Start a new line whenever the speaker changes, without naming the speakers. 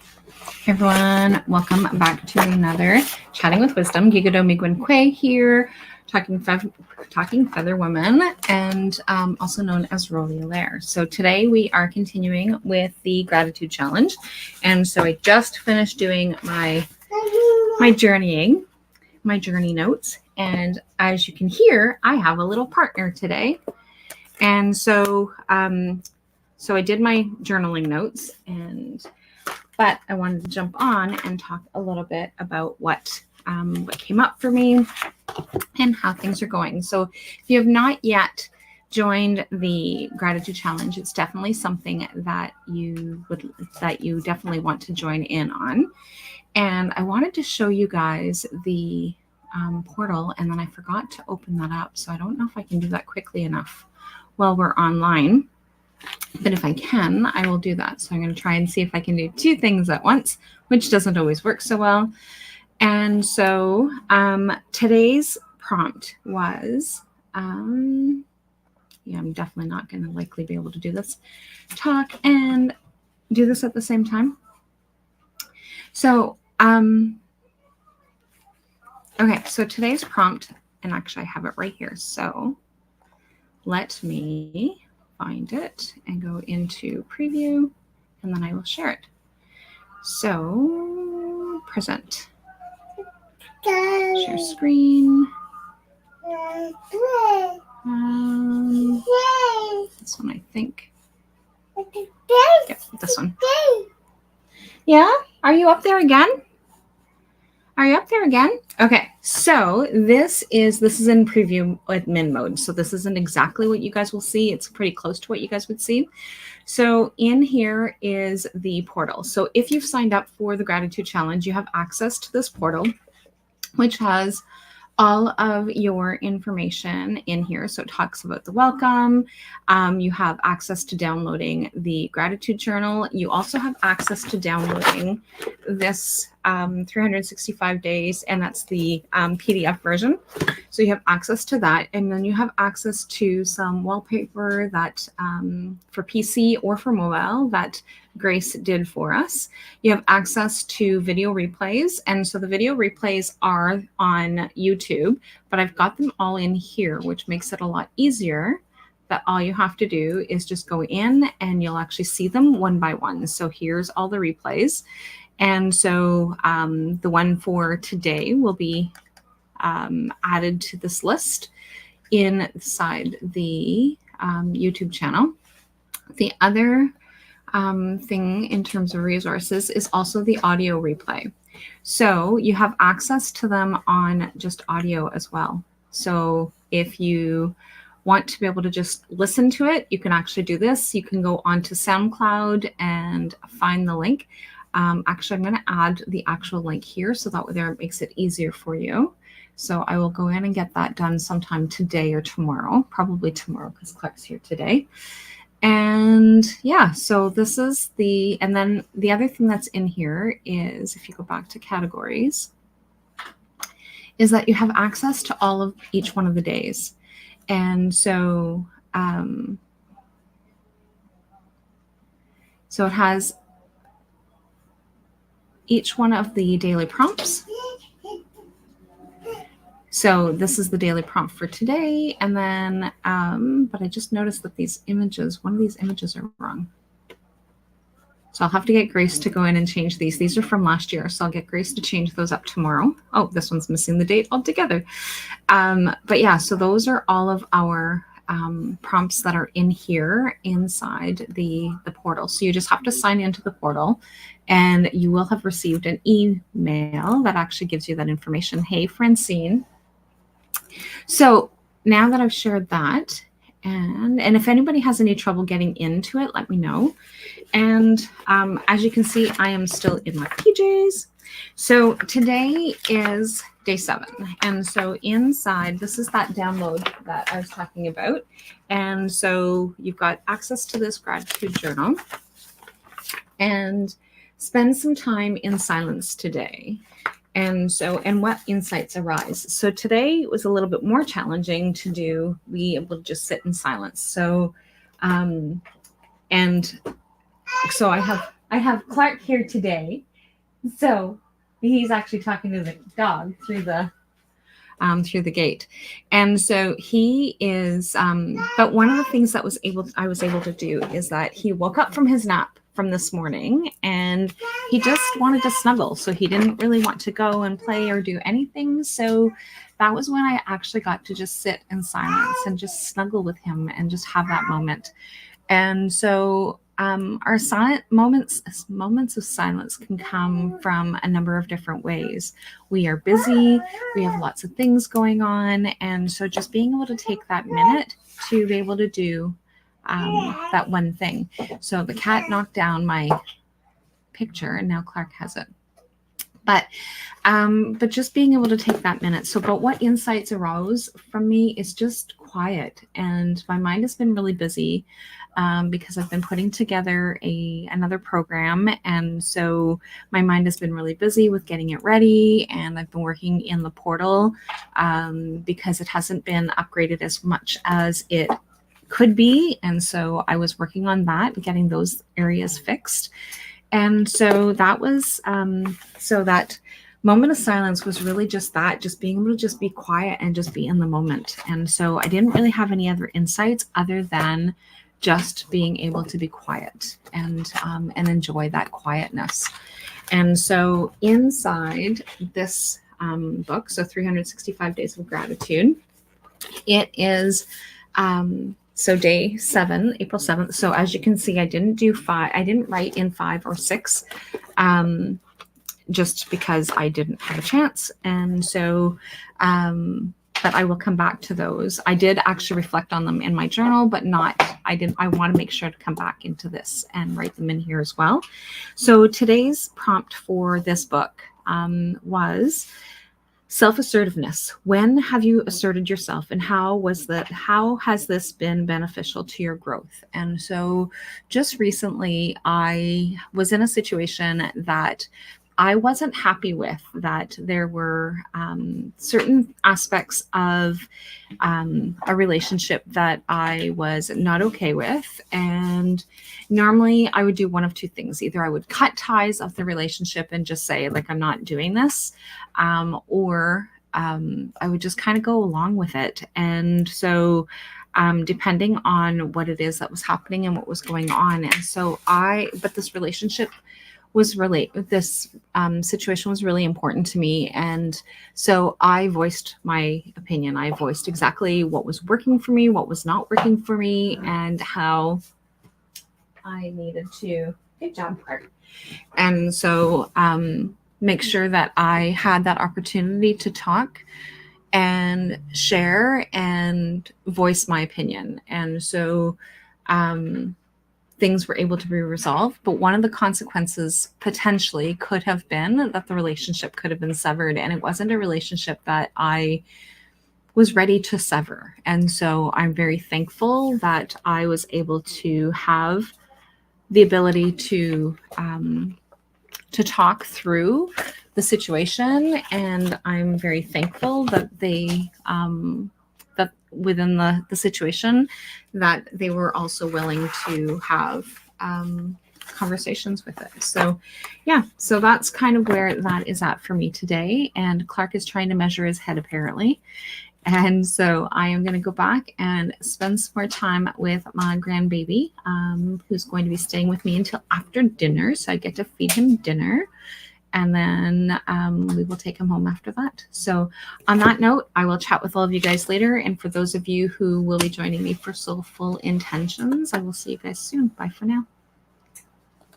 Hey everyone, welcome back to another Chatting with Wisdom. Gigado Migwen Kwe here, talking Feather Woman, and also known as Rolia Lair. So today we are continuing with the gratitude challenge, and so I just finished doing my journey notes, and as you can hear, I have a little partner today, and so I did my journaling notes but I wanted to jump on and talk a little bit about what came up for me and how things are going. So if you have not yet joined the gratitude challenge, it's definitely something that you definitely want to join in on. And I wanted to show you guys the portal, and then I forgot to open that up. So I don't know if I can do that quickly enough while we're online. But if I can, I will do that. So I'm going to try and see if I can do two things at once, which doesn't always work so well. And so today's prompt was, I'm definitely not going to likely be able to do this, talk and do this at the same time. So, okay, so today's prompt, and actually I have it right here. So let me find it and go into preview, and then I will share it. So present, share screen. This one, I think. Yep, this one. Yeah, are you up there again? Okay, so this is in preview admin mode. So this isn't exactly what you guys will see. It's pretty close to what you guys would see. So in here is the portal. So if you've signed up for the gratitude challenge, you have access to this portal, which has all of your information in here. So it talks about the welcome. You have access to downloading the gratitude journal. You also have access to downloading this 365 days, and that's the PDF version. So you have access to that. And then you have access to some wallpaper that for PC or for mobile that Grace did for us. You have access to video replays. And so the video replays are on YouTube, but I've got them all in here, which makes it a lot easier. That all you have to do is just go in and you'll actually see them one by one. So here's all the replays. And so the one for today will be added to this list inside the YouTube channel. The other thing in terms of resources is also the audio replay. So you have access to them on just audio as well. So if you want to be able to just listen to it, you can actually do this. You can go onto SoundCloud and find the link. Actually, I'm going to add the actual link here so that way there it makes it easier for you. So I will go in and get that done sometime today or tomorrow, probably tomorrow because Clark's here today. And yeah, so this is and then the other thing that's in here is, if you go back to categories, is that you have access to all of each one of the days. And so, so it has each one of the daily prompts. So this is the daily prompt for today. And then, but I just noticed that these images, one of these images are wrong. So I'll have to get Grace to go in and change these. These are from last year. So I'll get Grace to change those up tomorrow. Oh, this one's missing the date altogether. But yeah, so those are all of our prompts that are in here inside the portal. So you just have to sign into the portal and you will have received an email that actually gives you that information. Hey, Francine. So now that I've shared that, and if anybody has any trouble getting into it, let me know. And as you can see, I am still in my PJs. So today is day 7. And so inside, this is that download that I was talking about. And so you've got access to this gratitude journal. And spend some time in silence today. And what insights arise. So today was a little bit more challenging to be able to just sit in silence. So, so I have I have Clark here today. So he's actually talking to the dog through the gate. And so he is, but one of the things that I was able to do is that he woke up from his nap from this morning and he just wanted to snuggle. So he didn't really want to go and play or do anything. So that was when I actually got to just sit in silence and just snuggle with him and just have that moment. And so our silent moments of silence can come from a number of different ways. We are busy, we have lots of things going on, and so just being able to take that minute to be able to do that one thing. So the cat knocked down my picture, and now Clark has it. But just being able to take that minute. So, but what insights arose from me is just quiet, and my mind has been really busy. Because I've been putting together another program, and so my mind has been really busy with getting it ready, and I've been working in the portal because it hasn't been upgraded as much as it could be, and so I was working on that, getting those areas fixed. And so that was so that moment of silence was really just that, just being able to just be quiet and just be in the moment. And so I didn't really have any other insights other than just being able to be quiet and enjoy that quietness. And so inside this book, so 365 Days of Gratitude, it is so day 7, April 7th. So as you can see, I didn't do 5. I didn't write in 5 or 6 just because I didn't have a chance. And so but I will come back to those. I did actually reflect on them in my journal, but I want to make sure to come back into this and write them in here as well. So today's prompt for this book was self-assertiveness. When have you asserted yourself, and how has this been beneficial to your growth? And so just recently I was in a situation that I wasn't happy with, that there were certain aspects of a relationship that I was not okay with. And normally I would do one of two things. Either I would cut ties of the relationship and just say, like, I'm not doing this, or I would just kind of go along with it. And so depending on what it is that was happening and what was going on. And so but this relationship this situation was really important to me. And so I voiced my opinion. I voiced exactly what was working for me, what was not working for me, and how I needed to, good job, Clark. And so make sure that I had that opportunity to talk and share and voice my opinion. And so things were able to be resolved. But one of the consequences potentially could have been that the relationship could have been severed. And it wasn't a relationship that I was ready to sever. And so I'm very thankful that I was able to have the ability to talk through the situation. And I'm very thankful that that within the situation, that they were also willing to have conversations with it. So yeah, so that's kind of where that is at for me today. And Clark is trying to measure his head apparently. And so I am going to go back and spend some more time with my grandbaby, who's going to be staying with me until after dinner. So I get to feed him dinner. And then we will take him home after that. So on that note, I will chat with all of you guys later. And for those of you who will be joining me for Soulful Intentions, I will see you guys soon. Bye for now.